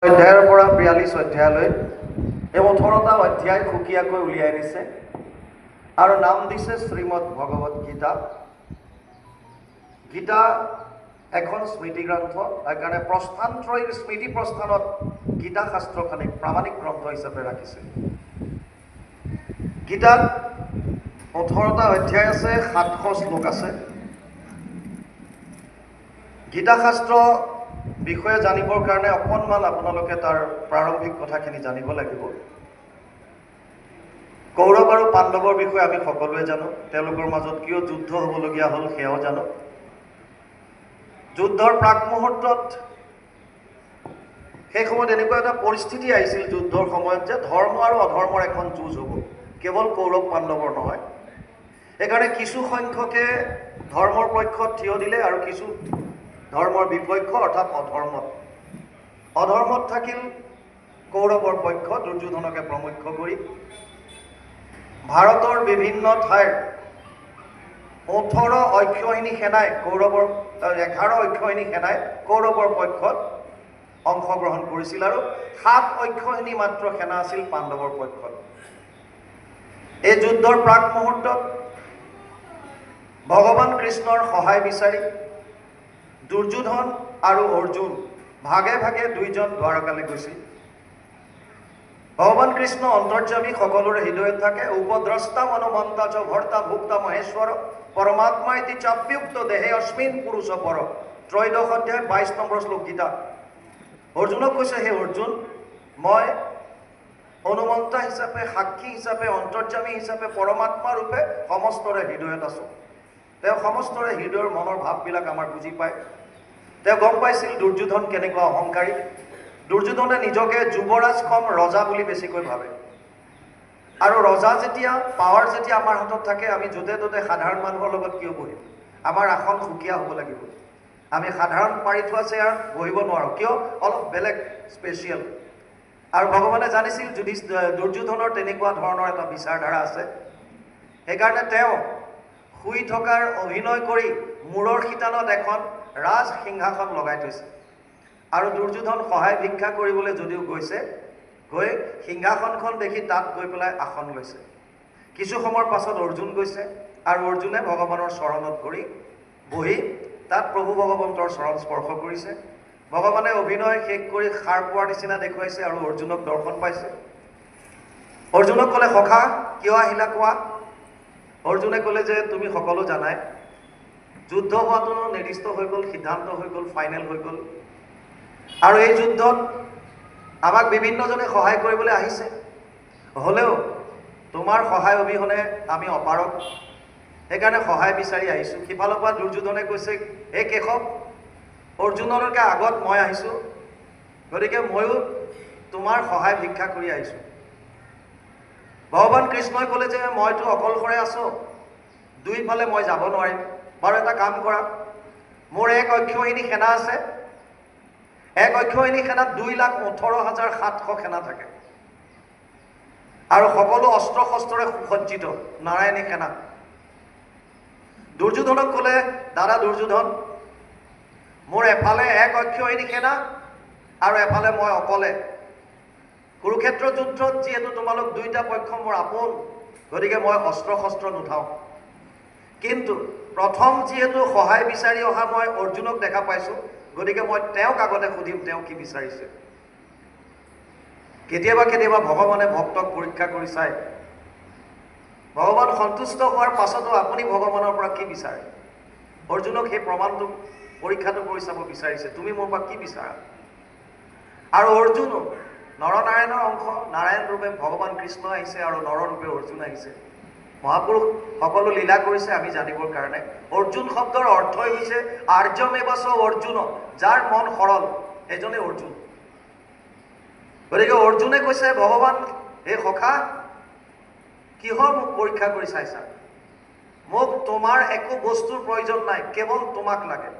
অধ্যায়ৰ পৰা 42 অধ্যায়লৈ এই 18টা অধ্যায় সুকীয়াকৈ উলিয়াই দিছে আৰু নাম দিছে শ্ৰীমদ ভগৱত গীতা। গীতা এখন স্মৃতি গ্ৰন্থ, সেইকাৰণে প্ৰস্থানত্ৰয়ীৰ স্মৃতি প্ৰস্থানত গীতা শাস্ত্ৰখনিক প্ৰামাণিক গ্ৰন্থ হিচাপে ৰাখিছে। গীতাত 18টা অধ্যায় আছে, 700 শ্লোক আছে। গীতা শাস্ত্ৰ বিষয়ে জানিবৰ কাৰণে অকণমান আপোনালোকে তাৰ প্ৰাৰম্ভিক কথাখিনি জানিব লাগিব। কৌৰৱ আৰু পাণ্ডৱৰ বিষয়ে আমি সকলোৱে জানো, তেওঁলোকৰ মাজত কিয় যুদ্ধ হ'বলগীয়া হ'ল সেয়াও জানো। যুদ্ধৰ প্ৰাক মুহূৰ্তত সেই সময়ত এনেকুৱা এটা পৰিস্থিতি আহিছিল যুদ্ধৰ সময়ত যে ধৰ্ম আৰু অধৰ্মৰ এখন যুঁজ হ'ব, কেৱল কৌৰৱ পাণ্ডৱৰ নহয়। সেইকাৰণে কিছু সংখ্যকে ধৰ্মৰ পক্ষত থিয় দিলে আৰু কিছু ধৰ্মৰ বিপক্ষ অৰ্থাৎ অধৰ্মত থাকিল কৌৰৱৰ পক্ষ, দুৰ্যোধনকে প্ৰমুখ্য কৰি। ভাৰতৰ বিভিন্ন ঠাইৰ 18 অক্ষৌহিনী সেনাই কৌৰৱৰ 11 অক্ষৌহিনী সেনাই কৌৰৱৰ পক্ষত অংশগ্ৰহণ কৰিছিল আৰু 7 অক্ষৌহিনী মাত্ৰ সেনা আছিল পাণ্ডৱৰ পক্ষত। এই যুদ্ধৰ প্ৰাক মুহূৰ্তত ভগৱান কৃষ্ণৰ সহায় বিচাৰি দুৰ্যোধন আৰু অৰ্জুন ভাগে ভাগে দুইজন দ্বাৰকালৈ গৈছিল। ভগৱান কৃষ্ণ অন্তৰ্যামী, সকলোৰে হৃদয়ত থাকে। উপদ্ৰষ্টা মনোমন্তা চ ভৰ্তা ভুক্তা মহেশ্বৰ পৰমাত্মা ইতি চাপ্যুক্ত দেহে অস্মিন পুৰুষ পৰ। 13 অধ্যায় 22 নম্বৰ শ্লোক গীতা। অৰ্জুনক কৈছে, হে অৰ্জুন, মই অনুমন্তা হিচাপে, সাক্ষী হিচাপে, অন্তৰ্যামী হিচাপে পৰমাত্মা ৰূপে সমস্তৰে হৃদয়ত আছো। তেওঁ সমস্তৰে হৃদয়ৰ মনৰ ভাৱবিলাক আমাৰ বুজি পায়। তেওঁ গম পাইছিল দুৰ্যোধন কেনেকুৱা অহংকাৰী। দুৰ্যোধনে নিজকে যুৱৰাজ কম ৰজা বুলি বেছিকৈ ভাবে। আৰু ৰজা যেতিয়া, পাৱাৰ যেতিয়া আমাৰ হাতত থাকে, আমি য'তে ত'তে সাধাৰণ মানুহৰ লগত কিয় বহিম? আমাৰ আসন সুকীয়া হ'ব লাগিব। আমি সাধাৰণ পাৰি থোৱা চেয়াৰ বহিব নোৱাৰোঁ, কিয়? অলপ বেলেগ, স্পেচিয়েল। আৰু ভগৱানে জানিছিল দুৰ্যোধনৰ তেনেকুৱা ধৰণৰ এটা বিচাৰধাৰা আছে। সেইকাৰণে তেওঁ শুই থকাৰ অভিনয় কৰি মূৰৰ শিতানত এখন ৰাজ সিংহাসন লগাই থৈছে। আৰু দুৰ্যোধন সহায় ভিক্ষা কৰিবলৈ যদিও গৈছে, গৈ সিংহাসনখন দেখি তাত গৈ পেলাই আসন লৈছে। কিছু সময়ৰ পাছত অৰ্জুন গৈছে আৰু অৰ্জুনে ভগৱানৰ চৰণত পৰি বহি তাত প্ৰভু ভগৱন্তৰ চৰণ স্পৰ্শ কৰিছে। ভগৱানে অভিনয় শেষ কৰি সাৰ পোৱাৰ নিচিনা দেখুৱাইছে আৰু অৰ্জুনক দৰ্শন পাইছে। অৰ্জুনক ক'লে, সখা কিয় আহিলা কোৱা? অৰ্জুনে ক'লে যে তুমি সকলো জানাই, যুদ্ধ হোৱাটো নিৰ্দিষ্ট হৈ গ'ল, সিদ্ধান্ত হৈ গ'ল, ফাইনেল হৈ গ'ল। আৰু এই যুদ্ধত আমাক বিভিন্নজনে সহায় কৰিবলৈ আহিছে, হ'লেও তোমাৰ সহায় অবিহনে আমি অপাৰগ। সেইকাৰণে সহায় বিচাৰি আহিছোঁ। সিফালৰ পৰা দুৰ্যোধনে কৈছে, হে কেশৱ, অৰ্জুনলৈকে আগত মই আহিছোঁ, গতিকে ময়ো তোমাৰ সহায় ভিক্ষা কৰি আহিছোঁ। ভগৱান কৃষ্ণই ক'লে যে মইতো অকলশৰে আছোঁ, দুইফালে মই যাব নোৱাৰিম। বাৰু এটা কাম কৰা, মোৰ 1 অক্ষৌহিনী সেনা আছে। 1 অক্ষৌহিনী সেনাত 2,18,700 সেনা থাকে আৰু সকলো অস্ত্ৰ শস্ত্ৰৰে সুসজ্জিত নাৰায়ণী সেনা। দুৰ্যোধনক ক'লে, দাদা দুৰ্যোধন, মোৰ এফালে 1 অক্ষৌহিনী সেনা আৰু এফালে মই অকলে। কুৰুক্ষেত্ৰ যুদ্ধত যিহেতু তোমালোক দুইটা পক্ষ মোৰ আপোন, গতিকে মই অস্ত্ৰ শস্ত্ৰ নুঠাওঁ। কিন্তু প্ৰথম যিহেতু সহায় বিচাৰি অহা মই অৰ্জুনক দেখা পাইছোঁ, গতিকে মই তেওঁক আগতে সুধিম তেওঁ কি বিচাৰিছে। কেতিয়াবা কেতিয়াবা ভগৱানে ভক্তক পৰীক্ষা কৰি চায়। ভগৱান সন্তুষ্ট হোৱাৰ পাছতো আপুনি ভগৱানৰ পৰা কি বিচাৰে? অৰ্জুনক সেই প্ৰমাণটো, পৰীক্ষাটো কৰি চাব বিচাৰিছে, তুমি মোৰ পৰা কি বিচাৰা? আৰু অৰ্জুনো নৰনাৰায়ণৰ অংশ, নাৰায়ণ ৰূপে ভগৱান কৃষ্ণ আহিছে আৰু নৰ ৰূপে অৰ্জুন আহিছে। মহাপুৰুষ সকলো লীলা কৰিছে আমি জানিবৰ কাৰণে। অৰ্জুন শব্দৰ অৰ্থই হৈছে আৰ্যমেবচ অৰ্জুন, যাৰ মন সৰল সেইজনে অৰ্জুন। গতিকে অৰ্জুনে কৈছে, ভগৱান হে সখা, কিহৰ মোক পৰীক্ষা কৰি চাইছা? মোক তোমাৰ একো বস্তুৰ প্ৰয়োজন নাই, কেৱল তোমাক লাগে।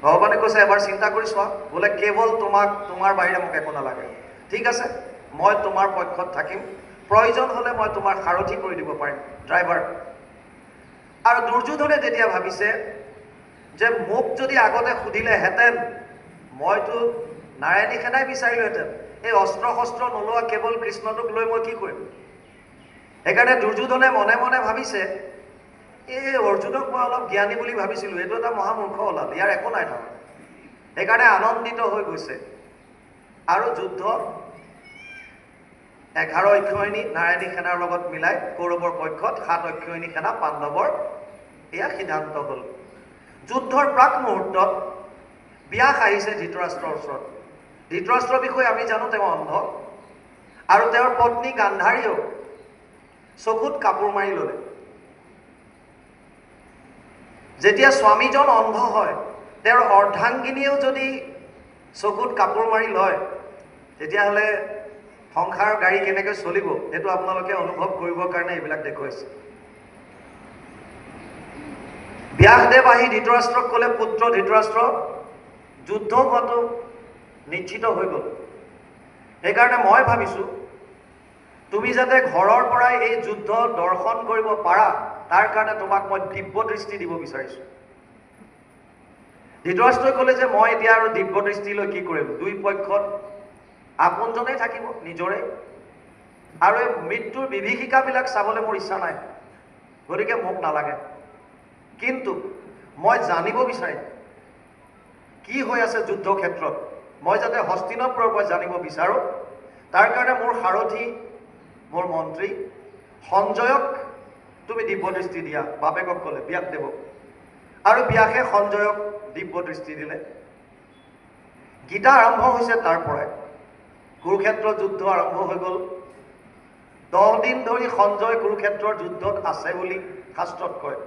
ভগৱানে কৈছে, এবাৰ চিন্তা কৰি চোৱা, বোলে কেৱল তোমাক, তোমাৰ বাহিৰে মোক একো নালাগে। ঠিক আছে, মই তোমাৰ পক্ষত থাকিম, প্ৰয়োজন হ'লে মই তোমাৰ সাৰথি কৰি দিব পাৰিম, ড্ৰাইভাৰ। আৰু দুৰ্যোধনে তেতিয়া ভাবিছে যে মোক যদি আগতে সুধিলেহেঁতেন মইতো নাৰায়ণী সেনাই বিচাৰিলোহেঁতেন, এই অস্ত্ৰ শস্ত্ৰ নোলোৱা কেৱল কৃষ্ণটোক লৈ মই কি কৰিম। সেইকাৰণে দুৰ্যোধনে মনে মনে ভাবিছে, এই অৰ্জুনক মই অলপ জ্ঞানী বুলি ভাবিছিলোঁ, এইটো এটা মহামূৰ্খ ওলাল, ইয়াৰ একো নাই তাৰমানে। সেইকাৰণে আনন্দিত হৈ গৈছে আৰু যুদ্ধ 11 অক্ষয়ণী নাৰায়ণী সেনাৰ লগত মিলাই কৌৰৱৰ পক্ষত 7 অক্ষয়ণী সেনা পাণ্ডৱৰ, এয়া সিদ্ধান্ত হ'ল। যুদ্ধৰ প্ৰাক মুহূৰ্তত ব্যাস আহিছে ধৃতৰাষ্ট্ৰৰ ওচৰত। ধৃতৰাষ্ট্ৰৰ বিষয়ে আমি জানো তেওঁ অন্ধ, আৰু তেওঁৰ পত্নী গান্ধাৰীয়েও চকুত কাপোৰ মাৰি ল'লে। যেতিয়া স্বামীজন অন্ধ হয়, তেওঁৰ অৰ্ধাংগিনীয়েও যদি চকুত কাপোৰ মাৰি লয়, তেতিয়াহ'লে সংসাৰ গাড়ী কেনেকৈ চলিব, সেইটো আপোনালোকে অনুভৱ কৰিবৰ কাৰণে এইবিলাক দেখুৱাইছে। ব্যাসদেৱ আহি ধৃতৰাষ্ট্ৰক ক'লে, পুত্ৰ ধৃতৰাষ্ট্ৰ, যুদ্ধ হোৱাটো নিশ্চিত হৈ গ'ল। সেইকাৰণে মই ভাবিছোঁ তুমি যাতে ঘৰৰ পৰাই এই যুদ্ধ দৰ্শন কৰিব পাৰা, তাৰ কাৰণে তোমাক মই দিব্য দৃষ্টি দিব বিচাৰিছোঁ। ধৃতৰাষ্ট্ৰই ক'লে যে মই এতিয়া আৰু দিব্য দৃষ্টিলৈ কি কৰিম, দুই পক্ষত আপোনজনেই থাকিব নিজৰে, আৰু এই মৃত্যুৰ বিভীষিকাবিলাক চাবলৈ মোৰ ইচ্ছা নাই, গতিকে মোক নালাগে। কিন্তু মই জানিব বিচাৰিম কি হৈ আছে যুদ্ধ ক্ষেত্ৰত, মই যাতে হস্তিনাপুৰৰ পৰা জানিব বিচাৰোঁ। তাৰ কাৰণে মোৰ সাৰথী, মোৰ মন্ত্ৰী সঞ্জয়ক তুমি দিব্য দৃষ্টি দিয়া, বাপেকক ক'লে ব্যাসদেৱক, আৰু ব্যাসে সঞ্জয়ক দিব্য দৃষ্টি দিলে। গীতা আৰম্ভ হৈছে তাৰ পৰাই, কুৰুক্ষেত্ৰ যুদ্ধ আৰম্ভ হৈ গ'ল। 10 দিন ধৰি সঞ্জয় কুৰুক্ষেত্ৰৰ যুদ্ধত আছে বুলি শাস্ত্ৰত কয়।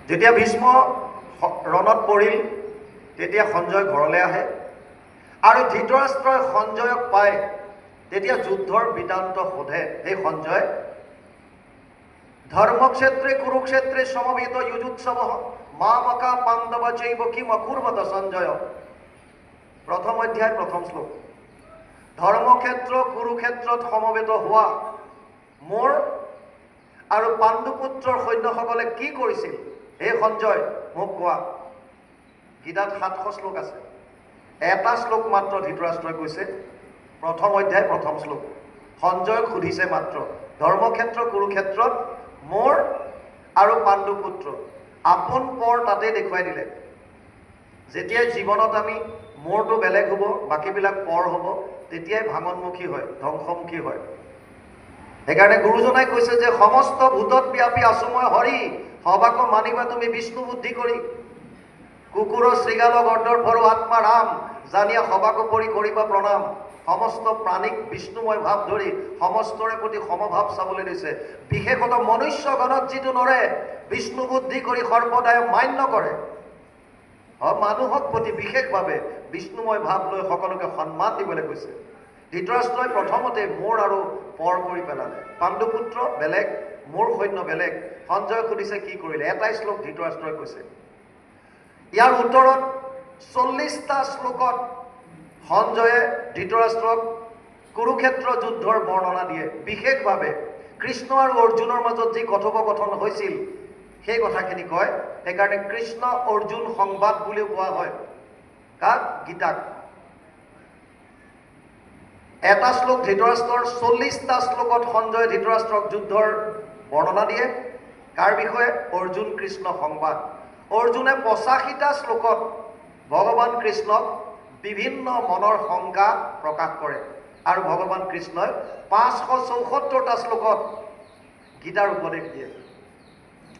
যেতিয়া ভীষ্ম ৰণত পৰিল, তেতিয়া সঞ্জয় ঘৰলৈ আহে, আৰু ধৃতৰাষ্ট্ৰই সঞ্জয়ক পায় তেতিয়া যুদ্ধৰ বৃত্তান্ত সোধে। এই সঞ্জয়, ধৰ্মক্ষেত্ৰে কুৰুক্ষেত্ৰে সমবেত যুজুৎসৱ মামকা পাণ্ডৱ চৈব কিম অকুৰ্বত সঞ্জয়। প্ৰথম অধ্যায় প্ৰথম শ্লোক। ধৰ্মক্ষেত্ৰ কুৰুক্ষেত্ৰত সমবেত হোৱা মোৰ আৰু পাণ্ডুপুত্ৰৰ সৈন্যসকলে কি কৰিছিল, হে সঞ্জয় মোক কোৱা। গীতাত 700 শ্লোক আছে, এটা শ্লোক মাত্ৰ ধৃতৰাষ্ট্ৰই কৈছে, প্ৰথম অধ্যায় প্ৰথম শ্লোক। সঞ্জয়ক সুধিছে মাত্ৰ, ধৰ্মক্ষেত্ৰ কুৰুক্ষেত্ৰত মোৰ আৰু পাণ্ডুপুত্ৰ, আপোন পৰ তাতে দেখুৱাই দিলে। যেতিয়াই জীৱনত আমি মোৰটো বেলেগ হ'ব, বাকীবিলাক পৰ হ'ব, তেতিয়াই ভাঙনমুখী হয়, ধ্বংসমুখী হয়। সেইকাৰণে গুৰুজনাই কৈছে যে সমস্ত ভূতত ব্যাপী আছো মই হৰি, সবাক মানিবা তুমি বিষ্ণু বুদ্ধি কৰি। কুকুৰ শৃগাল গৰ্দৰ ভৰো আত্মা ৰাম, জানিয়া সবাক পৰি কৰিবা প্ৰণাম। সমস্ত প্ৰাণীক বিষ্ণুময় ভাৱ ধৰি সমস্তৰে প্ৰতি সমভাৱ চাবলৈ দিছে। বিশেষত মনুষ্যগণত যিটো নৰে, বিষ্ণু বুদ্ধি কৰি সৰ্বদাই মান্য কৰে। মানুহক প্ৰতি বিশেষভাৱে বিষ্ণুময় ভাৱ লৈ সকলোকে সন্মান দিবলৈ কৈছে। ধৃতৰাষ্ট্ৰই প্ৰথমতে মোৰ আৰু পৰ কৰি পেলালে, পাণ্ডুপুত্ৰ বেলেগ, মোৰ সৈন্য বেলেগ। সঞ্জয় সুধিছে কি কৰিলে, এটাই শ্লোক ধৃতৰাষ্ট্ৰই কৈছে। ইয়াৰ উত্তৰত 40টা শ্লোকত সঞ্জয়ে ধৃতৰাষ্ট্ৰক কুৰুক্ষেত্ৰ যুদ্ধৰ বৰ্ণনা দিয়ে। বিশেষভাৱে কৃষ্ণ আৰু অৰ্জুনৰ মাজত যি কথোপকথন হৈছিল সেই কথাখিনি কয়। সেইকাৰণে কৃষ্ণ অৰ্জুন সংবাদ বুলিও কোৱা হয় কাক, গীতাক। এটা শ্লোক ধৃতৰাষ্ট্ৰৰ, 40টা শ্লোকত সঞ্জয় ধৃতৰাষ্ট্ৰক যুদ্ধৰ বৰ্ণনা দিয়ে। কাৰ বিষয়ে, অৰ্জুন কৃষ্ণ সংবাদ। অৰ্জুনে 85টা শ্লোকত ভগৱান কৃষ্ণক বিভিন্ন মনৰ শংকা প্ৰকাশ কৰে, আৰু ভগৱান কৃষ্ণই 574টা শ্লোকত গীতাৰ উপদেশ দিয়ে।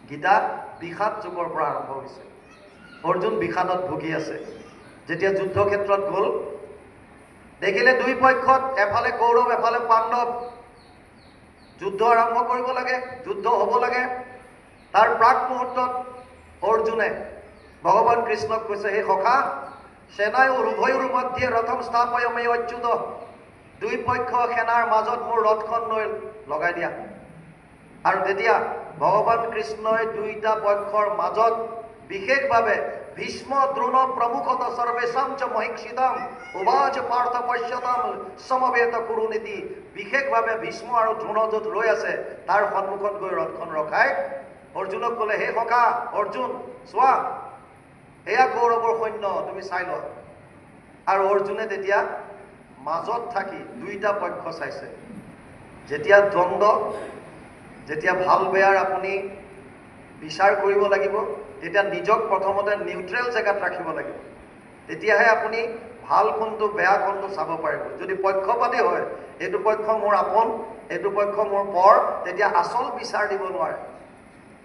গীতা বিষাদ যুগৰ পৰা আৰম্ভ হৈছে। অৰ্জুন বিষাদত ভুগি আছে। যেতিয়া যুদ্ধক্ষেত্ৰত গ'ল, দেখিলে দুই পক্ষত, এফালে কৌৰৱ এফালে পাণ্ডৱ। যুদ্ধ আৰম্ভ কৰিব লাগে, যুদ্ধ হ'ব লাগে। তাৰ প্ৰাক মুহূৰ্তত অৰ্জুনে ভগৱান কৃষ্ণক কৈছে, হে সখা, সেনায় উভয়ৰ মধ্যে ৰথম স্থাপয় মে অচ্যুত। দুই পক্ষ সেনাৰ মাজত মোৰ ৰথখন লৈ লগাই দিয়া। আৰু তেতিয়া ভগৱান কৃষ্ণই দুইটা পক্ষৰ মাজত বিশেষভাৱে ভীষ্ম দ্ৰোণ প্ৰমুখত সৰ্বেশাম চ মহিষিতম উবাচ পাৰ্থ পশ্যতম সমবেত কুৰুনীতি। বিশেষভাৱে ভীষ্ম আৰু দ্ৰোণ য'ত ৰৈ আছে তাৰ সন্মুখত গৈ ৰথখন ৰখাই অৰ্জুনক ক'লে, হে সখা অৰ্জুন, চোৱা, এয়া কৌৰৱৰ সৈন্য, তুমি চাই লোৱা। আৰু অৰ্জুনে তেতিয়া মাজত থাকি দুইটা পক্ষ চাইছে। যেতিয়া দ্বন্দ্ব, যেতিয়া ভাল বেয়াৰ আপুনি বিচাৰ কৰিব লাগিব, তেতিয়া নিজক প্ৰথমতে নিউট্ৰেল জেগাত ৰাখিব লাগিব। তেতিয়াহে আপুনি ভাল কোনটো বেয়া কোনটো চাব পাৰিব। যদি পক্ষপাতি হয়, এইটো পক্ষ মোৰ আপোন, এইটো পক্ষ মোৰ পৰ, তেতিয়া আচল বিচাৰ দিব নোৱাৰে।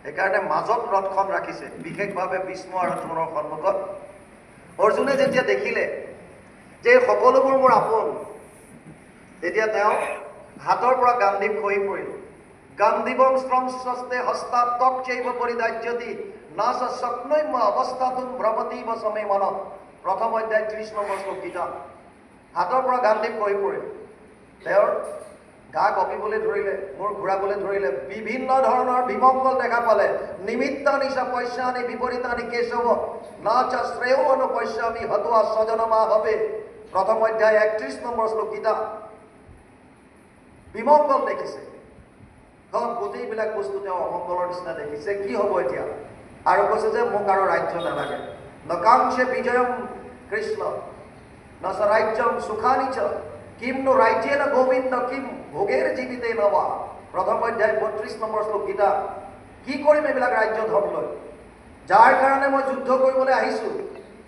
সেইকাৰণে মাজত ৰথখন ৰাখিছে, বিশেষভাৱে ভীষ্ম আৰু দ্ৰোণৰ সন্মুখত। অৰ্জুনে যেতিয়া দেখিলে যে সকলোবোৰ মোৰ আপোন, তেতিয়া তেওঁ হাতৰ পৰা গান্ধীৱ খহি পৰিল। গান্ধীবং স্ত্ৰংস্তে হস্তাৎ তক চৈব পৰিদাৰ্যতি নাচ স্বপ্নৈম অৱস্থাতুম ভ্ৰমতি বসমে মনত। প্ৰথম অধ্যায় 30 নম্বৰ শ্লোক গীতা। হাতৰ পৰা গান্ধীৱ খহি পৰিল, তেওঁৰ গা কঁপিবলৈ ধৰিলে, মূৰ ঘূৰাবলৈ ধৰিলে, বিভিন্ন ধৰণৰ বিমংগল দেখা পালে। নিমিত্তানি চ পশ্যানি বিপৰীতানি কেশৱ না চ শ্ৰেয় অনুপশ্যামি হতোৱা স্বজনমা হবে। প্ৰথম অধ্যায় 31 নম্বৰ শ্লোক গীতা। বিমংগল দেখিছে, গোটেইবিলাক বস্তু তেওঁ অমংগলৰ নিচিনা দেখিছে। কি হ'ব এতিয়া? আৰু কৈছে যে মোক আৰু ৰাজ্য নালাগে। নকাংশে বিজয়ম কৃষ্ণ ন চ ৰাজ্যম সুখানি চ কিম নো ৰাজ্যেন গোবিন্দ কিম ভোগেৰ জীৱিতে নবা। প্ৰথম অধ্যায় 32 নম্বৰ শ্লোক গীতা। কি কৰিম এইবিলাক ৰাজ্য ধন লৈ? যাৰ কাৰণে মই যুদ্ধ কৰিবলৈ আহিছোঁ,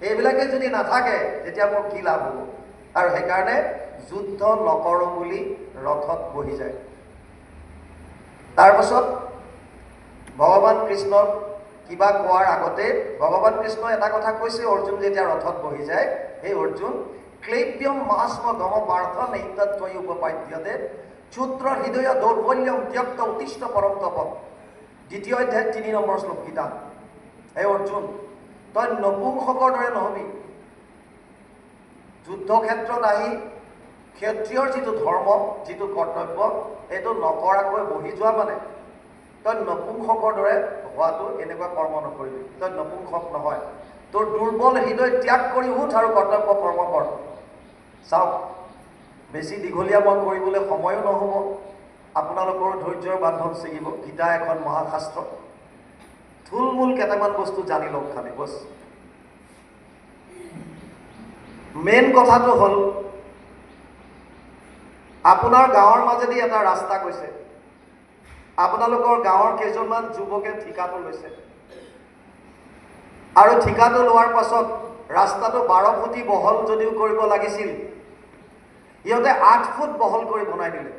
এইবিলাকে যদি নাথাকে তেতিয়া মোৰ কি লাভ হ'ব? আৰু সেইকাৰণে যুদ্ধ নকৰোঁ বুলি ৰথত বহি যায়। তাৰপাছত ভগৱান কৃষ্ণক কিবা কোৱাৰ আগতে ভগৱান কৃষ্ণই এটা কথা কৈছে। অৰ্জুন যেতিয়া ৰথত বহি যায়, সেই অৰ্জুন ক্লৈব্যম মাস্ম গম পাৰ্থ নৈতত্বই উপপাদ্যতে ক্ষুদ্ৰ হৃদয় দৌৰ্বল্যম ত্যক্ত উত্তিষ্ঠ পৰম তপ। দ্বিতীয় অধ্যায় 3 নম্বৰ শ্লোক গীতা। হে অৰ্জুন, তই নপুংসকৰ দৰে নহবি। যুদ্ধক্ষেত্ৰত আহি ক্ষত্ৰিয়ৰ যিটো ধৰ্ম, যিটো কৰ্তব্য, এইটো নকৰাকৈ বহি যোৱা মানে তই নপুংসকৰ দৰে হোৱাটো এনেকুৱা কৰ্ম নকৰিবি। তই নপুংসক নহয়। তোৰ দুৰ্বল হৃদয় ত্যাগ কৰি উঠ আৰু কৰ্তব্য কৰ্ম কৰ। চাওক, বেছি দীঘলীয়া মই কৰিবলৈ সময়ো নহ'ব, আপোনালোকৰ ধৈৰ্যৰ বান্ধন ছিগিব। গীতা এখন মহাশাস্ত্ৰ, থুলমূল কেইটামান বস্তু জানি লওক খালি বছ। মেইন কথাটো হ'ল, আপোনাৰ গাঁৱৰ মাজেদি এটা ৰাস্তা গৈছে, আপোনালোকৰ গাঁৱৰ কেইজনমান যুৱকে ঠিকাটো লৈছে, আৰু ঠিকাটো লোৱাৰ পাছত ৰাস্তাটো 12 ফুটি বহল যদিও কৰিব লাগিছিল, ইহঁতে 8 ফুট বহল কৰি বনাই দিলে।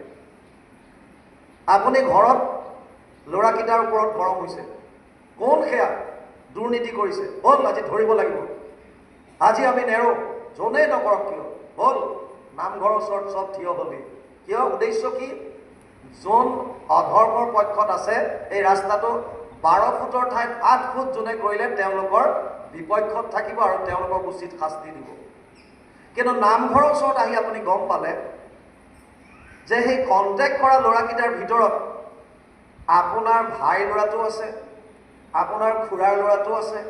আপুনি ঘৰত ল'ৰাকেইটাৰ ওপৰত গৰম হৈছে, কোন সেয়া দুৰ্নীতি কৰিছে, ব'ল আজি ধৰিব লাগিব, আজি আমি নেৰো, যোনেই নকৰক কিয়, ব'ল নামঘৰৰ ওচৰত চব থিয় হ'লি। কিয়? উদ্দেশ্য কি? যোন অধৰ্মৰ পক্ষত আছে, এই ৰাস্তাটো 12 ফুটৰ ঠাইত 8 ফুট যোনে কৰিলে তেওঁলোকৰ বিপক্ষত থাকিব আৰু তেওঁলোকক উচিত শাস্তি দিব। কিন্তু নামঘৰৰ ওচৰত আহি আপুনি গম পালে যে সেই কণ্টেক্ট কৰা ল'ৰাকেইটাৰ ভিতৰত আপোনাৰ ভাই ল'ৰাটো আছে, আপোনাৰ খুৰাৰ ল'ৰাটো আছে,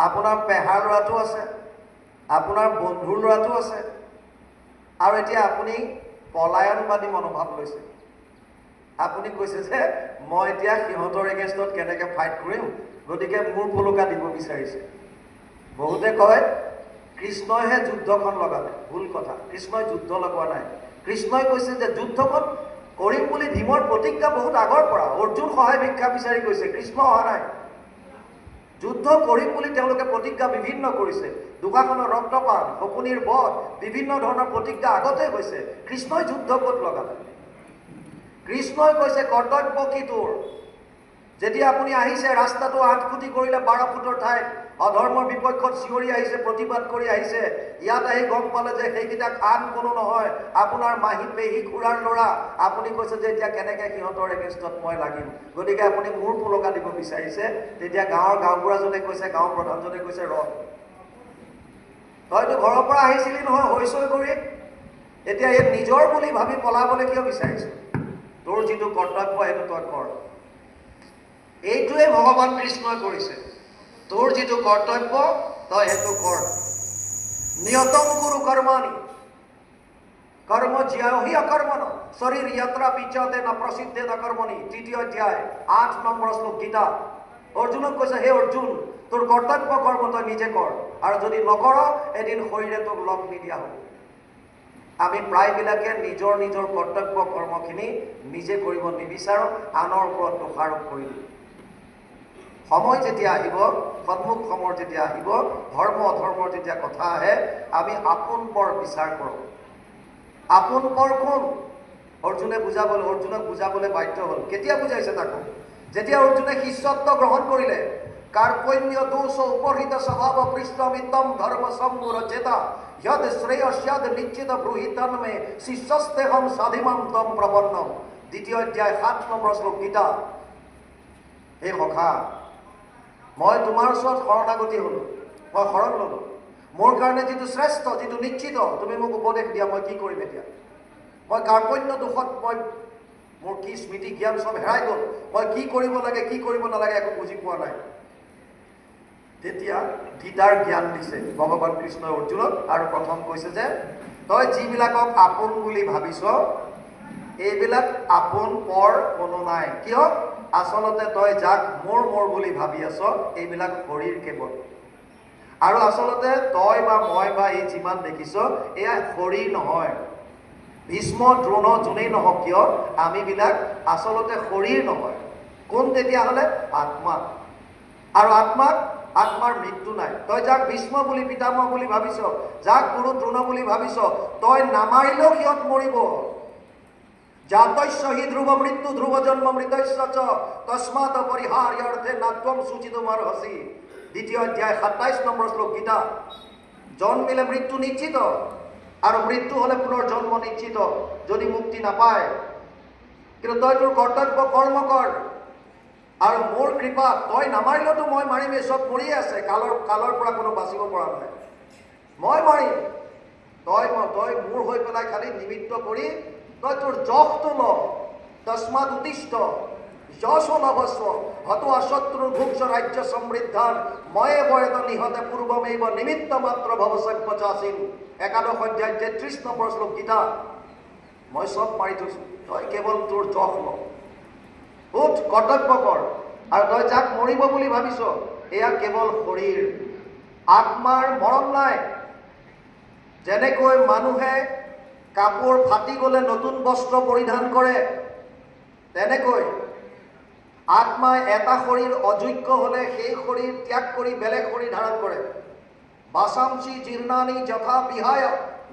আপোনাৰ পেহাৰ ল'ৰাটো আছে, আপোনাৰ বন্ধুৰ ল'ৰাটো আছে, আৰু এতিয়া আপুনি পলায়নবাদী মনোভাৱ লৈছে। আপুনি কৈছে যে মই এতিয়া সিহঁতৰ এগেইনষ্টত কেনেকৈ ফাইট কৰিম, গতিকে মোৰ ভূমিকা দিব বিচাৰিছে। বহুতে কয় কৃষ্ণইহে যুদ্ধখন লগালে, ভুল কথা। কৃষ্ণই যুদ্ধ লগোৱা নাই। কৃষ্ণই কৈছে যে যুদ্ধখন কৰিম বুলি ভীমৰ প্ৰতিজ্ঞা বহুত আগৰ পৰা। অৰ্জুন সহায় ভিক্ষা বিচাৰি গৈছে, কৃষ্ণ অহা নাই। যুদ্ধ কৰিম বুলি তেওঁলোকে প্ৰতিজ্ঞা বিভিন্ন কৰিছে। দুগাখনৰ ৰক্তপাত, শকুনিৰ বধ, বিভিন্ন ধৰণৰ প্ৰতিজ্ঞা আগতে হৈছে। কৃষ্ণই যুদ্ধ ক'ত লগালে? কৃষ্ণই কৈছে কৰ্তব্য কি তোৰ? যেতিয়া আপুনি আহিছে, ৰাস্তাটো 8 ফুটি কৰিলে 12 ফুটৰ ঠাইত, অধৰ্মৰ বিপক্ষত চিঞৰি আহিছে, প্ৰতিবাদ কৰি আহিছে, ইয়াত আহি গম পালে যে সেইকেইটা আন কোনো নহয়, আপোনাৰ মাহী পেহী খুৰাৰ ল'ৰা। আপুনি কৈছে যে এতিয়া কেনেকৈ সিহঁতৰ এগেইনষ্টত মই লাগিম, গতিকে আপুনি মোৰ পুলকা দিব বিচাৰিছে। তেতিয়া গাঁৱৰ গাঁওবুঢ়াজনে কৈছে, গাঁও প্ৰধানজনে কৈছে, ৰ তইতো ঘৰৰ পৰা আহিছিলি নহয় হৈচৈ কৰি, এতিয়া এই নিজৰ বুলি ভাবি পলাবলৈ কিয় বিচাৰিছ? তোৰ যিটো কৰ্তব্য সেইটো তই কৰ। এইটোৱে ভগৱান কৃষ্ণই কৰিছে। তোৰ যিটো কৰ্তব্য তই সেইটো কৰ। নিয়তম কুৰু কৰ্মাণি কৰ্ম জ্যাহি অকৰ্মণ শৰীৰ যত্ৰা বিচ্যতে ন প্ৰসিদ্ধে ন কৰ্মণি। 3য় অধ্যায় 8 নম্বৰ শ্লোক গীতা। অৰ্জুনক কৈছে, হে অৰ্জুন, তোৰ কৰ্তব্য কৰ্ম তই নিজে কৰ, আৰু যদি নকৰ এদিন শৰীৰে তোক লগ নিদিয়া হ'ব। আমি প্ৰায়বিলাকে নিজৰ নিজৰ কৰ্তব্য কৰ্মখিনি নিজে কৰিব নিবিচাৰোঁ, আনৰ ওপৰত দোষাৰোপ কৰি দিওঁ। সময় যেতিয়া আহিব, সন্মুখ সময় যেতিয়া আহিব, ধৰ্ম অধৰ্মৰ যেতিয়া কথা আহে, আমি আপোন পৰ বিচাৰ কৰোঁ। আপোন পৰ কোন? অৰ্জুনক বুজাবলৈ বাধ্য হ'ল। কেতিয়া বুজাইছে তাকো? যেতিয়া অৰ্জুনে শিষ্যত্ব গ্ৰহণ কৰিলে। কাৰ্পণ্য দোষ উপহৃত স্বভাৱ পৃষ্ঠমিতম ধৰ্ম সম্মূঢ়চেতা যদ শ্ৰেয়স্যদ নিশ্চিত ব্ৰূহিতন্মে শিষ্যস্তেহম স্বাধিমাম তম প্ৰপন্নম। ২য় অধ্যায় ৭ নম্বৰ শ্লোক গীতা। হে সখা, মই তোমাৰ ওচৰত শৰণাগতি হ'লোঁ, মই শৰণ ল'লোঁ। মোৰ কাৰণে যিটো শ্ৰেষ্ঠ, যিটো নিশ্চিত, তুমি মোক উপদেশ দিয়া, মই কি কৰিম এতিয়া? মই কাৰ্পণ্য দোষত মোৰ কি স্মৃতি জ্ঞান চব হেৰাই গ'ল। মই কি কৰিব লাগে, কি কৰিব নালাগে একো বুজি পোৱা নাই। তেতিয়া গীতাৰ জ্ঞান দিছে ভগৱান কৃষ্ণই অৰ্জুনক, আৰু প্ৰথম কৈছে যে তই যিবিলাকক আপোন বুলি ভাবিছ, এইবিলাক আপোন পৰ কোনো নাই। কিয়? আচলতে তই যাক মোৰ বুলি ভাবি আছ, এইবিলাক শৰীৰ কেৱল। আৰু আচলতে তই বা মই বা এই যিমান দেখিছ, এয়া শৰীৰ নহয়। ভীষ্ম দ্ৰোণ যোনেই নহওক কিয়, আমিবিলাক আচলতে শৰীৰ নহয়। কোন তেতিয়াহ'লে? আত্মা। আৰু আত্মাৰ মৃত্যু নাই। তই যাক ভীষ্ম বুলি পিতামহ বুলি ভাবিছ, যাক গুৰু দ্ৰোণ বুলি ভাবিছ, তই নামাৰিলেও সিহঁত মৰিব। জাতস্য হি ধ্ৰুৱ মৃত্যু ধ্ৰুৱ জন্ম মৃতস্য চ তস্মাৎ অপৰিহাৰ্যৰ্থে নাত্বম সূচিতুমৰ্হসি। ২য় অধ্যায় ২৭ নম্বৰ শ্লোক গীতা। জন্মিলে মৃত্যু নিশ্চিত, আৰু মৃত্যু হ'লে পুনৰ জন্ম নিশ্চিত, যদি মুক্তি নাপায়। কিন্তু তই তোৰ কৰ্তব্য কৰ্ম কৰ, আৰু মোৰ কৃপা, তই নামাৰিলেতো মই মাৰিমেই। চব মৰিয়ে আছে, কালৰ পৰা কোনো বাচিব পৰা নাই। মই মাৰিম, তই মোৰ হৈ পেলাই খালি নিমিত্ত কৰি তই তোৰ যশটো ল। তস্মাৎ উত্তিষ্ঠ যশ নভস্ব হতো অশত্ৰুৰ ভুক্ষ ৰাজ্য সমৃদ্ধান ময়ে বয়ত নিহতে পূৰ্বমেব নিমিত্ত মাত্ৰ ভৱসব্যচাসীন। ১১ অধ্যায় ৩৩ নম্বৰ শ্লোক গীতা। মই চব মাৰি থৈছোঁ, তই কেৱল তোৰ যশ ল, উঠ কৰ্তব্য কৰ। আৰু তই যাক মৰিব বুলি ভাবিছ, এয়া কেৱল শৰীৰ, আত্মাৰ মৰণ নাই। যেনেকৈ মানুহে কাপোৰ ফাটি গ'লে নতুন বস্ত্ৰ পৰিধান কৰে, তেনেকৈ আত্মাই এটা শৰীৰ অযোগ্য হ'লে সেই শৰীৰ ত্যাগ কৰি বেলেগ শৰীৰ ধাৰণ কৰে। বাসাংসি জীৰ্ণানি যথা বিহায়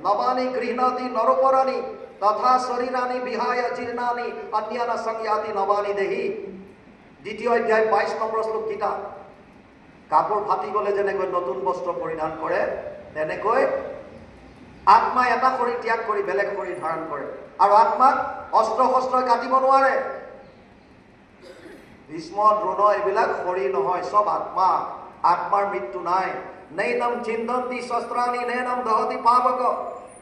নবানি গৃহণাতি নৰপৰাণি তথা শৰীৰানি বিহায় জীৰ্ণানি অন্যান্য সংয়াতি নবানি দেহি। ২য় অধ্যায় ২২ নম্বৰ শ্লোক গীতা। কাপোৰ ফাটি গ'লে যেনেকৈ নতুন বস্ত্ৰ পৰিধান কৰে, তেনেকৈ আত্মাই এটা শৰীৰ ত্যাগ কৰি বেলেগ শৰীৰ ধাৰণ কৰে। আৰু আত্মাক অস্ত্ৰ শস্ত্ৰই কাটিব নোৱাৰে। ভীষ্ম দ্ৰোণ এইবিলাক শৰীৰ নহয়, চব আত্মা। আত্মাৰ মৃত্যু নাই। নৈনম চিন্তন্তি শস্ত্ৰাণি নৈনম দহতি পাবক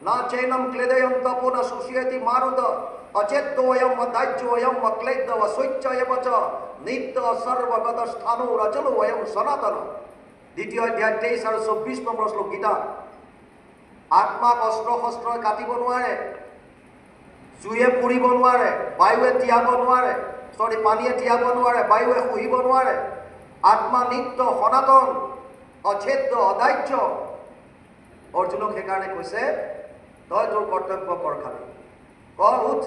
না চৈনম ক্লেদয়ম তপো ন শুষ্যতি মারুত অচেত্তোয়ম অদাহ্যোয়ম অক্লেদ্য অস্বচ্ছয়ব চ নিত্য সর্বগত স্থানো রচলোয়ম সনাতন। ২য় অধ্যায় ২৩ আৰু ২৪ নম্বৰ শ্লোক গীতা। আত্মাক অস্ত্ৰ শস্ত্ৰই কাটিব নোৱাৰে, জুয়ে পুৰিব নোৱাৰে, বায়ুৱে তিয়াব নোৱাৰে, পানীয়ে তিয়াব নোৱাৰে, বায়ুৱে শুহিব নোৱাৰে। আত্মা নিত্য সনাতন অচ্ছেদ্য অদাহ্য। অৰ্জুনক সেইকাৰণে কৈছে তই তোৰ কৰ্তব্য কৰ, খালি উঠ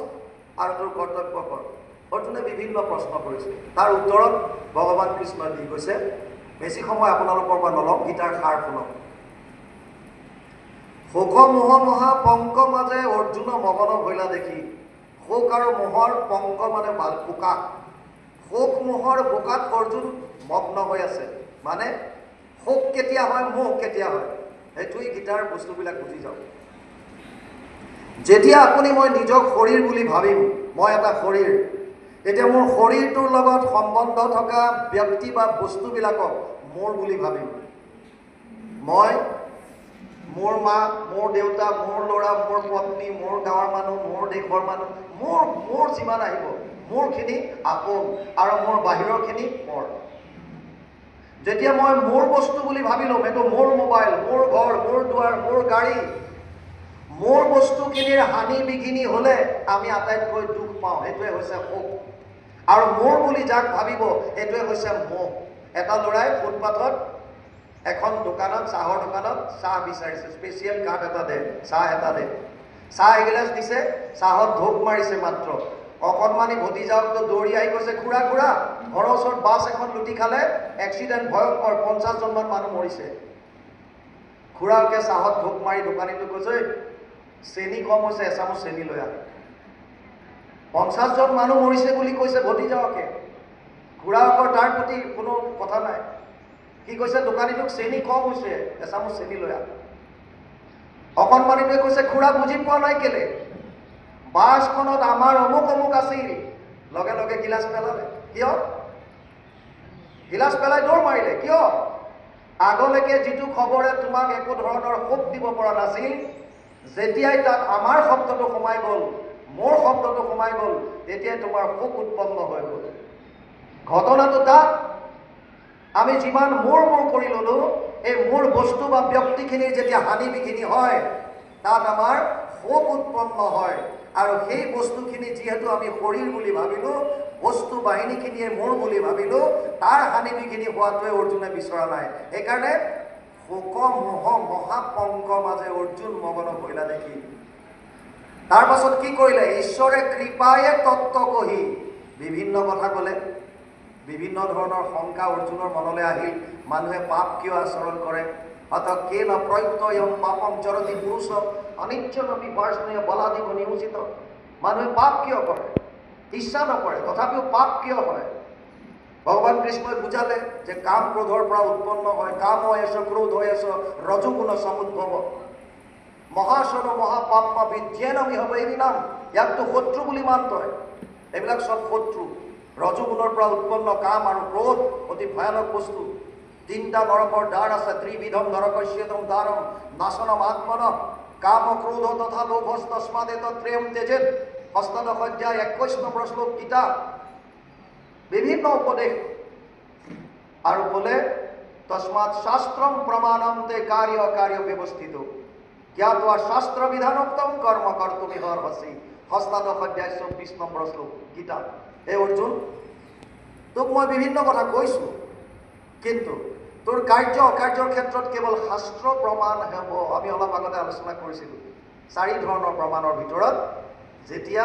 আৰু তোৰ কৰ্তব্য কৰ। অৰ্জুনে বিভিন্ন প্ৰশ্ন কৰিছে, তাৰ উত্তৰত ভগৱান কৃষ্ণই দি কৈছে। বেছি সময় আপোনালোকৰ পৰা নলওঁ, গীতাৰ সাৰ শুনক। শোক মোহ মহা পংক মাজে অৰ্জুন মগন ভৈলা দেখি। শোক আৰু মোহৰ পংক মানে বোকা। শোক মোহৰ বোকাত অৰ্জুন মগ্ন হৈ আছে। মানে শোক কেতিয়া হয়, মোহ কেতিয়া হয়, সেইটোৱেই গীতাৰ বস্তুবিলাক বুজি যাওক। যেতিয়া আপুনি মই নিজক শৰীৰ বুলি ভাবিম, মই এটা শৰীৰ, তেতিয়া মোৰ শৰীৰটোৰ লগত সম্বন্ধ থকা ব্যক্তি বা বস্তুবিলাকক মোৰ বুলি ভাবিম। মই, মোৰ মা, মোৰ দেউতা, মোৰ ল'ৰা, মোৰ পত্নী, মোৰ গাঁৱৰ মানুহ, মোৰ দেশৰ মানুহ, মোৰ যিমান আহিব, মোৰখিনি আপোন আৰু মোৰ বাহিৰৰখিনি পৰ। যেতিয়া মই মোৰ বস্তু বুলি ভাবি ল'ম, এইটো মোৰ মোবাইল, মোৰ ঘৰ, মোৰ দুৱাৰ, মোৰ গাড়ী, মোৰ বস্তুখিনিৰ হানি বিঘিনি হ'লে আমি আটাইতকৈ দুখ পাওঁ, সেইটোৱে হৈছে শোক। আৰু মোৰ বুলি যাক ভাবিব, সেইটোৱে হৈছে মোহ। এটা ল'ৰাই ফুটপাথত এখন দোকানত চাহৰ দোকানত চাহ বিচাৰিছে, স্পেচিয়েল কাপ এটা দে, চাহ এটা দে, চাহ এগিলাচ দিছে, চাহত ঢোক মাৰিছে মাত্ৰ, অকণমানি ভতিজাকটো দৌৰি আহি কৈছে, খুৰা খুৰা ঘৰৰ ওচৰত বাছ এখন লুটি খালে, এক্সিডেণ্ট ভয়ংকৰ, 50জনমান মানুহ মৰিছে। খুৰাকে চাহত ঢোক মাৰি দোকানীটো কৈছে, চেনি কম হৈছে, এচামুচ চেনি লৈ আহে। 50জন মানুহ মৰিছে বুলি কৈছে ভতিজাকে। খুৰাকৰ তাৰ প্ৰতি কোনো কথা নাই। কি কৈছে, দোকানীটোক চেনি কম হৈছে, এচামুচ চেনি লৈ আহে। অকণমানিটোৱে কৈছে, খুৰা বুজি পোৱা নাই কেলে, বাছখনত আমাৰ অমুক অমুক আছিল। লগে লগে গিলাচ পেলালে। কিয়? গিলাচ পেলাই দৌৰ মাৰিলে। কিয়? আগলৈকে যিটো খবৰে তোমাক একো ধৰণৰ সুখ দিব পৰা নাছিল, যেতিয়াই তাত আমাৰ শব্দটো সোমাই গ'ল, মোৰ শব্দটো সোমাই গ'ল, তেতিয়াই তোমাৰ সুখ উৎপন্ন হৈ গ'ল। ঘটনাটো তাত আমি যিমান মূৰ কৰি ল'লো, এই মূৰ বস্তু বা ব্যক্তিখিনিৰ যেতিয়া হানি বিঘিনি হয়, তাত আমাৰ শোক উৎপন্ন হয়। আৰু সেই বস্তুখিনি যিহেতু আমি শৰীৰ বুলি ভাবিলোঁ, বস্তু বাহিনীখিনিয়ে মোৰ বুলি ভাবিলোঁ, তাৰ হানি বিঘিনি হোৱাটোৱে অৰ্জুনে বিচৰা নাই। সেইকাৰণে শোক মোহ মহাপংক মাজে অৰ্জুন মগন কৰিলা দেখি। তাৰ পাছত কি কৰিলে? ঈশ্বৰে কৃপায়ে তত্ত্ব কহি বিভিন্ন কথা ক'লে। বিভিন্ন ধৰণৰ শংকা অৰ্জুনৰ মনলৈ আহিল। মানুহে পাপ কিয় আচৰণ কৰে? অতঃ কেন প্ৰত্যয়ম পাপম চৰতি পুৰুষ অনিচ্ছনপি বাৰ্ষ্ণেয় বলাদিব নিয়োজিত। মানুহে পাপ কিয় কৰে? ইচ্ছা নকৰে, তথাপিও পাপ কিয় হয়? ভগৱান কৃষ্ণই বুজালে যে কাম ক্ৰোধৰ পৰা উৎপন্ন হয়। কাম হৈ আছ, ক্ৰোধ হৈ আছ, ৰজোগুণ সমুদ্ভৱ। মহাসন মহাপাপা বিদ্যেন আমি হ'ব এৰি নাম। ইয়াকতো শত্ৰু বুলি মান তই। এইবিলাক চব শত্ৰু। ৰজোগুণৰ পৰা উৎপন্ন কাম আৰু ক্ৰোধ অতি ভয়ানক বস্তু। 3টা নৰকৰ দ্বাৰ আছে। ত্ৰিবিধম নৰকস্যতম দ্বাৰম নাশনম আত্মন কাম ক্ৰোধ তথা লোভস্তস্মাদে তত্ৰেয়ম তেজেত। অষ্টাদশ অধ্যায় 21 নম্বৰ শ্লোক গীতা। বিভিন্ন উপদেশ আৰু বোলে তস্মাৎ শাস্ত্ৰম প্ৰমাণম তে কাৰ্য কাৰ্য ব্যৱস্থিত জ্ঞাতৱা শাস্ত্ৰ বিধানোক্তম কৰ্ম কৰ্তুমিহ অৰ্হসি। অষ্টাদশ অধ্যায় 24 নম্বৰ শ্লোক গীতা। হে অৰ্জুন, তোক মই বিভিন্ন কথা কৈছোঁ, কিন্তু তোৰ কাৰ্য অকাৰ্যৰ ক্ষেত্ৰত কেৱল শাস্ত্ৰ প্ৰমাণ হ'ব। আমি অলপ আগতে আলোচনা কৰিছিলোঁ 4 ধৰণৰ প্ৰমাণৰ ভিতৰত যেতিয়া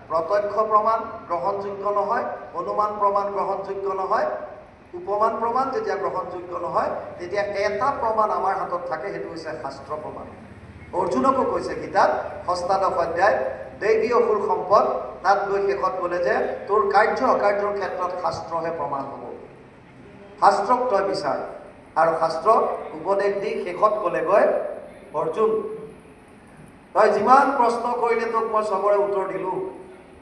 প্ৰত্যক্ষ প্ৰমাণ গ্ৰহণযোগ্য নহয়, অনুমান প্ৰমাণ গ্ৰহণযোগ্য নহয়, উপমান প্ৰমাণ যেতিয়া গ্ৰহণযোগ্য নহয়, তেতিয়া এটা প্ৰমাণ আমাৰ হাতত থাকে, সেইটো হৈছে শাস্ত্ৰ প্ৰমাণ। অৰ্জুনকো কৈছে গীতাত অষ্টাদশ অধ্যায় দৈৱী অসুৰ সম্পদ, তাত গৈ শেষত ক'লে যে তোৰ কাৰ্য অকাৰ্যৰ ক্ষেত্ৰত শাস্ত্ৰহে প্ৰমাণ হ'ব। শাস্ত্ৰক তই বিচাৰ। আৰু শাস্ত্ৰক উপদেশ দি শেষত ক'লেগৈ, অৰ্জুন তই যিমান প্ৰশ্ন কৰিলে তোক মই চবৰে উত্তৰ দিলোঁ,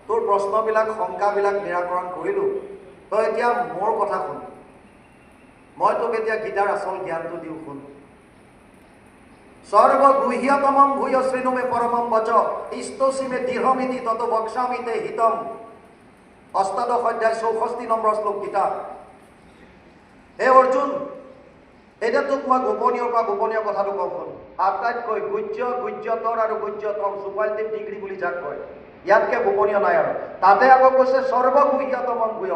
তোৰ প্ৰশ্নবিলাক শংকাবিলাক নিৰাকৰণ কৰিলোঁ, তই এতিয়া মোৰ কথা শুন। মই তোক এতিয়া গীতাৰ আচল জ্ঞানটো দিওঁ, শুন। সৰ্বগুহ্যতমম ভূয় শ্ৰেণুমে পৰমম বচ ইস্তসীমে দৃঢ়মিতি তত বক্সামিতে হিতম। অষ্টাদশ অধ্যায় 64 নম্বৰ শ্লোক গীতা। হে অৰ্জুন, এতিয়া তোক মই গোপনীয়ৰ পৰা গোপনীয় কথাটো কওঁ, শুন। আটাইতকৈ গুহ্যতৰ আৰু গুহ্যতম সুপাৰলেটিভ ডিগ্ৰী বুলি যাক কয়, ইয়াতকৈ গোপনীয় নাই। আৰু তাতে আকৌ কৈছে সৰ্বগুহ্যতমম ভূয়,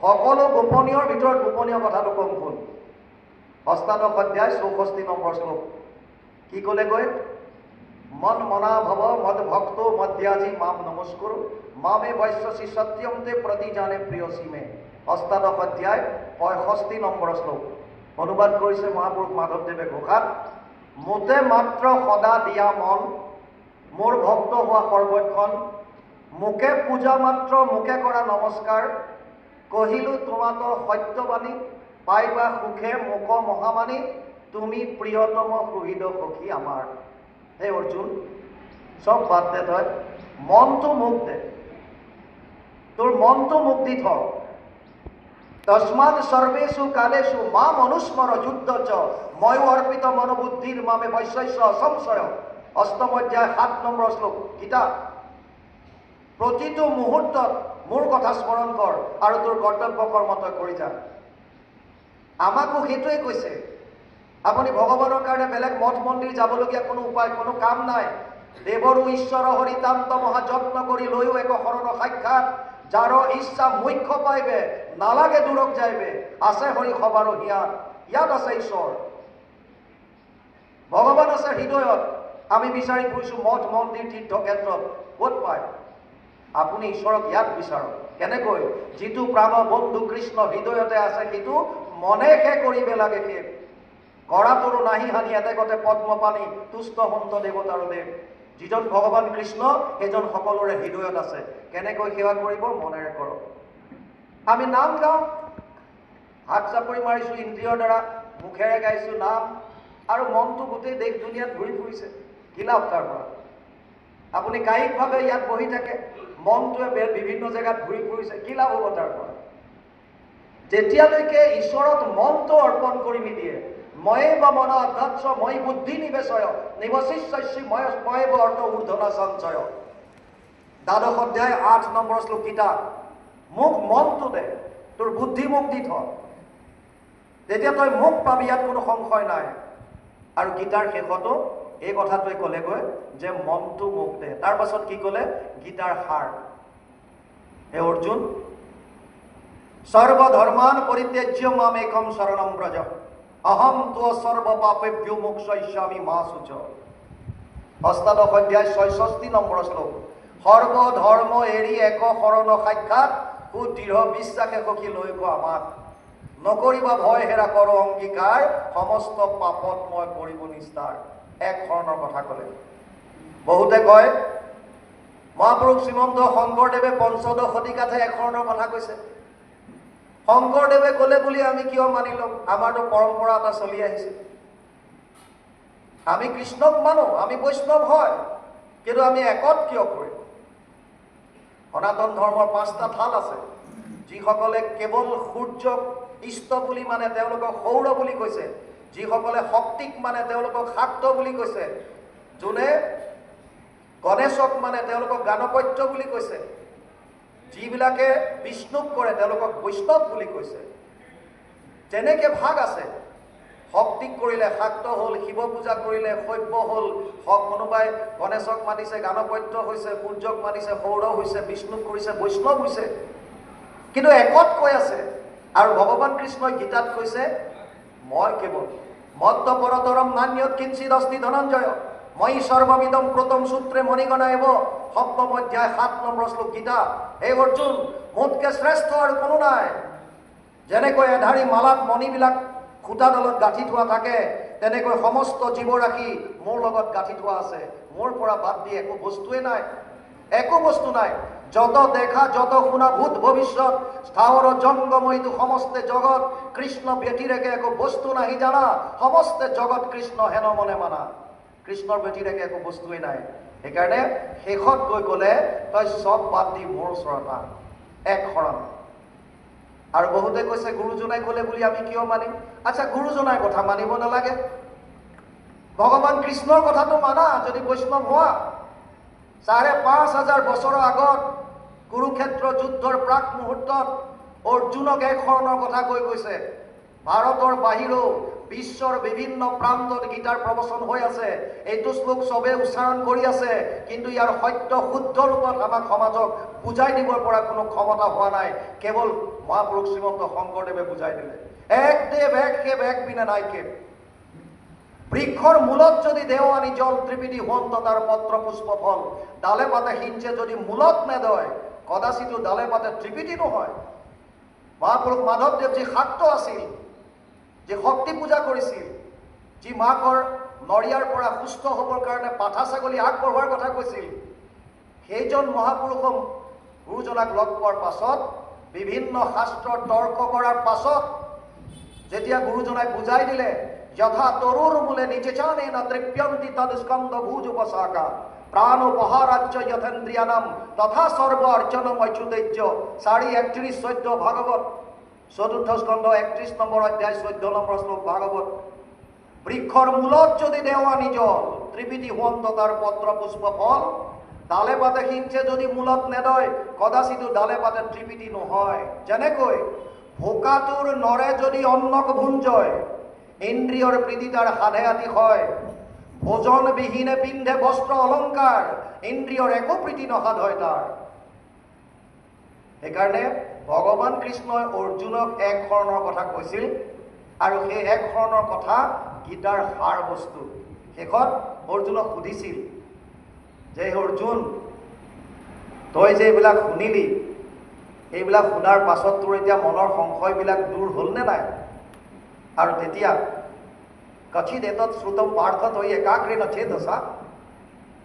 সকলো গোপনীয়ৰ ভিতৰত গোপনীয় কথাটো কম, শুন। অষ্টাদশ অধ্যায় 64 নম্বৰ শ্লোক কি ক'লেগৈ? মন মনা ভৱ মদ ভক্ত মধ্যাজি মাম নমস্কুৰ মামে বৈশ্যসী সত্যম তে প্ৰতি জানে প্ৰিয়সী মে। অষ্টাদশ অধ্যায় 65 নম্বৰ শ্লোক অনুবাদ কৰিছে মহাপুৰুষ মাধৱদেৱে ঘোষাত। মোতে মাত্ৰ সদা দিয়া মন, মোৰ ভক্ত হোৱা সৰ্বক্ষণ, মোকে পূজা মাত্ৰ মোকে কৰা নমস্কাৰ, কহিলো তোমাতো সত্যবাণী, পাইবা সুখে মোক মহামানী, তুমি প্ৰিয়তম সুহৃদ সখী আমাৰ। হে অৰ্জুন, চব বাদ দে, তই মনটো মোক দে, তোৰ মনটো মোক দি থ। তস্মাৎ সৰ্বেষু কালেষু মাম অনুস্মৰ যুদ্ধ চ ময়ো অৰ্পিত মনোবুদ্ধিৰ মামে বৈশ্যস্য সংশয়। অষ্টম অধ্যায় 7 নম্বৰ শ্লোক গীতা। প্ৰতিটো মুহূৰ্তত মোৰ কথা স্মৰণ কৰ আৰু তোৰ কৰ্তব্য কৰ্ম তই কৰি যা। আমাকো সেইটোৱে কৈছে। আপুনি ভগৱানৰ কাৰণে বেলেগ মঠ মন্দিৰ যাবলগীয়া কোনো উপায়, কোনো কাম নাই। দেৱৰো ঈশ্বৰ হৰিতান্ত মহাযত্ন কৰি লৈও এক শৰণ সাক্ষাৎ, যাৰ ইচ্ছা মুখ্য পাইবে নালাগে দূৰক যাইবে, আছে হৰি সবাৰো হিয়াত, ইয়াত আছে ঈশ্বৰ। ভগৱান আছে হৃদয়ত। আমি বিচাৰি ফুৰিছোঁ মঠ মন্দিৰ তীৰ্থক্ষেত্ৰত, ক'ত পায়? আপুনি ঈশ্বৰক ইয়াত বিচাৰক। কেনেকৈ? যিটো প্ৰাণৰ বন্ধু কৃষ্ণ হৃদয়তে আছে, সিটো মনেহে কৰিব লাগে। সেই কৰাটোৰো নাহি হানি এতেকতে পদ্মপানী তুষ্ট সন্ত দেৱতাৰো দেৱ। যিজন ভগৱান কৃষ্ণ সেইজন সকলোৰে হৃদয়ত আছে। কেনেকৈ সেৱা কৰিব? মনেৰে কৰক। আমি নাম গাওঁ, হাত চাপৰি মাৰিছোঁ ইন্দ্ৰিয়ৰ দ্বাৰা, মুখেৰে গাইছোঁ নাম, আৰু মনটো গোটেই দেশ দুনিয়াত ঘূৰি ফুৰিছে। কি লাভ তাৰ পৰা? আপুনি কায়িকভাৱে ইয়াত বহি থাকে, মনটোৱে বিভিন্ন জেগাত ঘূৰি ফুৰিছে, কি লাভ হ'ব তাৰ পৰা? যেতিয়ালৈকে ঈশ্বৰত মনটো অৰ্পণ কৰি নিদিয়ে, ময়ে বা মন অধ্যক্ষ মই বুদ্ধি নিবেশয় নিবশিষ্যসি ময়ে অৰ্থ ঊৰ্ধনা সঞ্চয়। দ্বাদশ অধ্যায় 8 নম্বৰ শ্লোক গীতা। মোক মনটো দে, তোৰ বুদ্ধি মোক দি থ, তেতিয়া তই মোক পাবি, ইয়াত কোনো সংশয় নাই। আৰু গীতাৰ শেষতো এই কথাটোৱে ক'লেগৈ যে মনটো মোক দে। তাৰ পাছত কি ক'লে? গীতাৰ সাৰ। হে অৰ্জুন, সৰ্বধৰ্মান পৰিত্যাজ্য মাম একম শৰণম ব্ৰজ অহম ত্ব সৰ্ব পাপেভ্যো মোক্ষয়িষ্যামি মা শুচ। অষ্টাদশ অধ্যায় 66 নম্বৰ শ্লোক। সৰ্বধৰ্ম এৰি এক শৰণ সাক্ষাৎ, সুদৃঢ় বিশ্বাসে সখী লৈ গো আমাক। নকৰিবা ভয় হেৰা কৰ অংগীকাৰ, সমস্ত পাপত মই কৰিব নিস্তাৰ। এক শৰণৰ কথা ক'লে। বহুতে কয় মহাপুৰুষ শ্ৰীমন্ত শংকৰদেৱে পঞ্চদশ শতিকাতহে এক শৰণৰ কথা কৈছে। শংকৰদেৱে ক'লে বুলি আমি কিয় মানি ল'ম? আমাৰতো পৰম্পৰা এটা চলি আহিছে। আমি কৃষ্ণক মানো, আমি বৈষ্ণৱ হয়, কিন্তু আমি একত কিয় কৰিম? সনাতন ধৰ্মৰ 5টা থাল আছে। যিসকলে কেৱল সূৰ্যক ইষ্ট বুলি মানে তেওঁলোকক সৌৰ বুলি কৈছে, যিসকলে শক্তিক মানে তেওঁলোকক শাক্ত বুলি কৈছে, যোনে গণেশক মানে তেওঁলোকক গাণপত্য বুলি কৈছে, যিবিলাকে বিষ্ণুক কৰে তেওঁলোকক বৈষ্ণৱ বুলি কৈছে। যেনেকে ভাগ আছে, শক্তিক কৰিলে শাক্ত হ'ল, শিৱ পূজা কৰিলে শৈৱ হ'ল, কোনোবাই গণেশক মানিছে গাণপত্য হৈছে, সূৰ্যক মানিছে সৌৰ হৈছে, বিষ্ণুক কৰিছে বৈষ্ণৱ হৈছে, কিন্তু একত কৈ আছে। আৰু ভগৱান কৃষ্ণই গীতাত কৈছে মই কেৱল মত্ত পৰতৰম নান্যত কিঞ্চিৎ অস্তি ধনঞ্জয় মই সৰ্বমিদম প্ৰথম সূত্ৰে মণিগণা এব। সপ্তম অধ্যায় 7 নম্বৰ শ্লোক গীতা। এই অৰ্জুন, মোতকে শ্ৰেষ্ঠ আৰু কোনো নাই। যেনেকৈ এধাৰী মালাত মণিবিলাক খুঁটাডালত গাঁঠি থোৱা থাকে, তেনেকৈ সমস্ত জীৱৰাশি মোৰ লগত গাঁঠি থোৱা আছে। মোৰ পৰা বাদ দি একো বস্তুৱে নাই, একো বস্তু নাই। যত দেখা যত শুনা ভূত ভবিষ্যৎ স্থাৱৰ জংগময়িত সমস্তে জগত, কৃষ্ণ ব্যতিৰেকে একো বস্তু নাহি জানা, সমস্তে জগত কৃষ্ণ হেন মনে মানা। কৃষ্ণৰ ব্যতিৰেকে একো বস্তুৱে নাই। সেইকাৰণে শেষত গৈ ক'লে তই চব বাদ দি মোৰ ওচৰত আহ, এক শৰণ। আৰু বহুতে কৈছে গুৰুজনাই ক'লে বুলি আমি কিয় মানিম? আচ্ছা, গুৰুজনাৰ কথা মানিব নালাগে, ভগৱান কৃষ্ণৰ কথাটো মানা যদি বৈষ্ণৱ হোৱা। 5,500 বছৰৰ আগত কুৰুক্ষেত্ৰ যুদ্ধৰ প্ৰাক মুহূৰ্তত অৰ্জুনক এক শৰণৰ কথা কৈ গৈছে। ভাৰতৰ বাহিৰেও বিশ্বৰ বিভিন্ন প্ৰান্তত গীতাৰ প্ৰবচন হৈ আছে। এইটো শ্লোক চবে উচ্চাৰণ কৰি আছে, কিন্তু ইয়াৰ সত্য শুদ্ধ ৰূপত আমাক সমাজক বুজাই দিবৰ পৰা কোনো ক্ষমতা হোৱা নাই। কেৱল মহাপুৰুষ শ্ৰীমন্ত শংকৰদেৱে বুজাই দিলে। এক দেৱ এক সেৱ এক বিনা নাই কেৱ। বৃক্ষর মূলত যদি দেও আনি জল, ত্রিপিটি হন্ত তার পত্র পুষ্প ফল। ডালে পাতে হিঞ্চে যদি মূলত নেদয়, কদাচিতো ডালে পাতে ত্রিপিটি নহয়। মহাপুৰুষ মাধৱদেৱ যি শাক্ত আছিল, যি শক্তি পূজা কৰিছিল, যি মাকৰ নৰিয়াৰ পৰা সুস্থ হ'বৰ কাৰণে পাঠা ছাগলী আগবঢ়োৱাৰ কথা কৈছিল, সেইজন মহাপুৰুষ গুৰুজনাক লগ পোৱাৰ পাছত, বিভিন্ন শাস্ত্ৰ তৰ্ক কৰাৰ পাছত যেতিয়া গুৰুজনাই বুজাই দিলে যথা তৰুৰ মূলে নিচে চানে না তৃপ্যন্তি তদ স্কন্দ ভুজ উপশাখা প্রাণোপহারাজ্য যথেন্দ্রিয়ানাম তথা সর্ব অর্চনম অচ্যুতেজ্য। 4:31-14 ভাগবত, 4th স্কন্ধ 31 নম্বৰ অধ্যায় 14 নম্বৰ শ্লোক ভাগবত। বৃক্ষর মূলত যদি দেওয়া নিজল, ত্রিপিটি হন্ত তার পত্র পুষ্প ফল। ডালে পাতে হিংসে যদি মূলত নেদয়, কদাচিতো ডালে পাতে ত্রিপিটি নহয়। যেনেকৈ ভোকাটোৰ নৰে যদি অন্নক ভুঞ্জয়, ইন্দ্ৰিয়ৰ প্ৰীতি তাৰ সাধে আতি হয়। ভোজন বিহীনে পিন্ধে বস্ত্ৰ অলংকাৰ, ইন্দ্ৰিয়ৰ একো প্ৰীতি নসাধ হয় তাৰ। সেইকাৰণে ভগৱান কৃষ্ণই অৰ্জুনক এক শৰণৰ কথা কৈছিল, আৰু সেই এক শৰণৰ কথা গীতাৰ সাৰ বস্তু। শেষত অৰ্জুনক সুধিছিল যে অৰ্জুন, তই যে এইবিলাক শুনিলি, এইবিলাক শুনাৰ পাছত তোৰ এতিয়া মনৰ সংশয়বিলাক দূৰ হ'ল নে নাই? আৰু তেতিয়া কচিত এতৎ শ্ৰুতম পাৰ্থ তই একাগ্ৰেণ চেতসা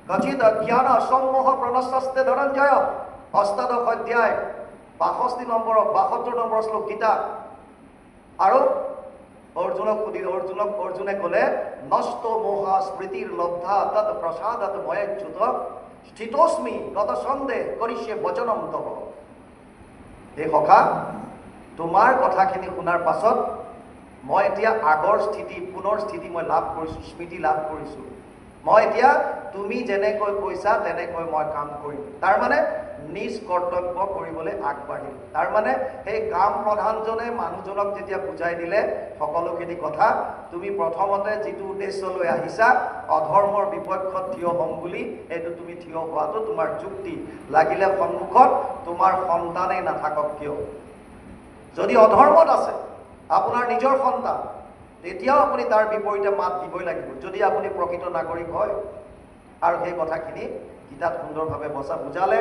কচিত অজ্ঞান অসম্মোহ প্ৰণস্তস্তে ধনঞ্জয়। অষ্টাদশ অধ্যায় 62 নম্বৰ শ্লোক গীতা। আৰু অৰ্জুনে ক'লে নষ্ট মোহা স্মৃতিৰ লব্ধা তৎ প্ৰসাদত ময়চ্যুত স্থিতোস্মি গত সন্দেহ কৰিছে বচনম তব। এই সখা, তোমাৰ কথাখিনি শুনাৰ পাছত মই এতিয়া আগৰ স্থিতি, পুনৰ স্থিতি মই লাভ কৰিছোঁ, স্মৃতি লাভ কৰিছোঁ। মই এতিয়া তুমি যেনেকৈ কৈছা তেনেকৈ মই কাম কৰিম। তাৰমানে নিজ কৰ্তব্য কৰিবলৈ আগবাঢ়িম। তাৰমানে সেই কাম প্ৰধানজনে মানুহজনক যেতিয়া বুজাই দিলে সকলোখিনি কথা, তুমি প্ৰথমতে যিটো উদ্দেশ্য লৈ আহিছা অধৰ্মৰ বিপক্ষত থিয় হ'ম বুলি, এইটো তুমি থিয় হোৱাটো তোমাৰ যুক্তি। লাগিলে সন্মুখত তোমাৰ সন্তানেই নাথাকক কিয়, যদি অধৰ্মত আছে আপোনাৰ নিজৰ সন্তান, তেতিয়াও আপুনি তাৰ বিপৰীতে মাত দিবই লাগিব, যদি আপুনি প্ৰকৃত নাগৰিক হয়। আৰু সেই কথাখিনি গীতাত সুন্দৰভাৱে বুজালে।